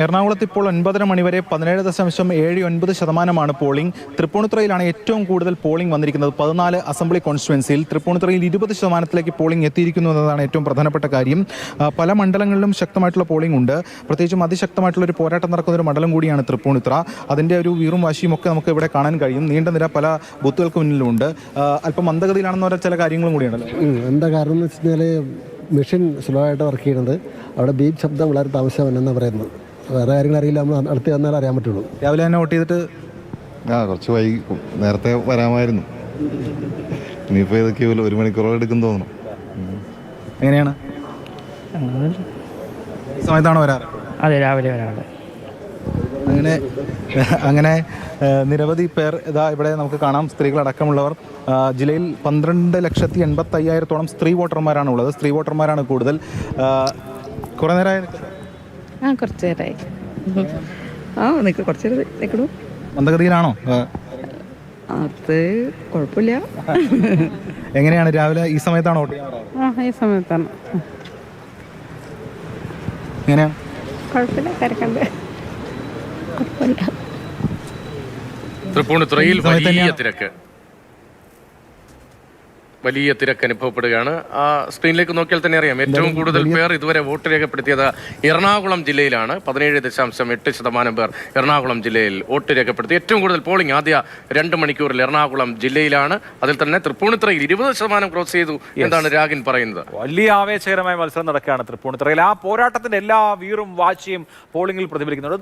എറണാകുളത്ത് ഇപ്പോൾ 9:30 മണിവരെ 17.79% പോളിംഗ്. തൃപ്പൂണിത്തുറയിലാണ് ഏറ്റവും കൂടുതൽ പോളിംഗ് വന്നിരിക്കുന്നത്. 14 അസംബ്ലി കോൺസ്റ്റിറ്റ്യുവൻസിയിൽ തൃപ്പൂണിത്തുറയിൽ 20% പോളിംഗ് എത്തിയിരിക്കുന്നു എന്നതാണ് ഏറ്റവും പ്രധാനപ്പെട്ട കാര്യം. പല മണ്ഡലങ്ങളിലും ശക്തമായിട്ടുള്ള പോളിംഗ് ഉണ്ട്. പ്രത്യേകിച്ചും അതിശക്തമായിട്ടുള്ള ഒരു പോരാട്ടം നടക്കുന്ന ഒരു മണ്ഡലം കൂടിയാണ് തൃപ്പൂണിത്തുറ. അതിൻ്റെ ഒരു വീറും വാശിയും ഒക്കെ നമുക്ക് ഇവിടെ കാണാൻ കഴിയും. നീണ്ട നിര പല ബൂത്തുകൾക്ക് മുന്നിലുമുണ്ട്. അല്പം മന്ദഗതിയിലാണെന്ന് പറഞ്ഞ ചില കാര്യങ്ങളും കൂടിയാണല്ലോ. എന്താ കാരണം എന്ന് വെച്ച് കഴിഞ്ഞാൽ മെഷീൻ സ്ലോ ആയിട്ട് വർക്ക് ചെയ്യുന്നത്. അവിടെ ബീപ് ശബ്ദം വളരെ താമസമെന്നാണ് പറയുന്നത്. വേറെ കാര്യങ്ങൾ അറിയില്ല, നമ്മൾ അടുത്ത് വന്നാൽ അറിയാൻ പറ്റുള്ളൂ. രാവിലെ തന്നെ വോട്ട് ചെയ്തിട്ട് കുറച്ച് വൈകും, നേരത്തെ വരാമായിരുന്നു. ഇനിയിപ്പോൾ ഇതൊക്കെ 1 മണിക്കൂറോളം എടുക്കും തോന്നുന്നു. എങ്ങനെയാണ് ഈ സമയത്താണോ വരാറ്? അതെ, രാവിലെ വരാറുണ്ട്. അങ്ങനെ നിരവധി പേർ ഇതാ ഇവിടെ നമുക്ക് കാണാം. സ്ത്രീകളടക്കമുള്ളവർ. ജില്ലയിൽ 12,85,000 സ്ത്രീ വോട്ടർമാരാണ് ഉള്ളത്. സ്ത്രീ വോട്ടർമാരാണ് കൂടുതൽ. കുറേ നേരമായി കുറച്ച് നേരമായി. കുറച്ച് നേരം നിൽക്കണു. മന്ദഗതിയിലാണോ? അത് കുഴപ്പമില്ല. എങ്ങനെയാണ് രാവിലെ ഈ സമയത്താണോ വോട്ട്? ഈ സമയത്താണ്. എങ്ങനെയാണ്? കുഴപ്പമില്ല, തിരക്കണ്ട്. കുഴപ്പമില്ല. തൃപ്പൂണിത്തുറയിൽ വലിയ തിരക്ക് അനുഭവപ്പെടുകയാണ്. ആ സ്ക്രീനിലേക്ക് നോക്കിയാൽ തന്നെ അറിയാം, ഏറ്റവും കൂടുതൽ പേർ ഇതുവരെ വോട്ട് രേഖപ്പെടുത്തിയത് എറണാകുളം ജില്ലയിലാണ്. 17.8% പേർ എറണാകുളം ജില്ലയിൽ വോട്ട് രേഖപ്പെടുത്തി. ഏറ്റവും കൂടുതൽ പോളിംഗ് ആദ്യ 2 മണിക്കൂറിൽ എറണാകുളം ജില്ലയിലാണ്. അതിൽ തന്നെ തൃപ്പൂണിത്തുറയിൽ 20% ക്രോസ് ചെയ്തു എന്നാണ് രാഗിൻ പറയുന്നത്. വലിയ ആവേശകരമായ മത്സരം നടക്കുകയാണ് തൃപ്പൂണിത്തുറയിൽ. ആ പോരാട്ടത്തിന്റെ എല്ലാ വീറും വാശിയും പോളിംഗിൽ പ്രതിഫലിക്കുന്നുണ്ട്.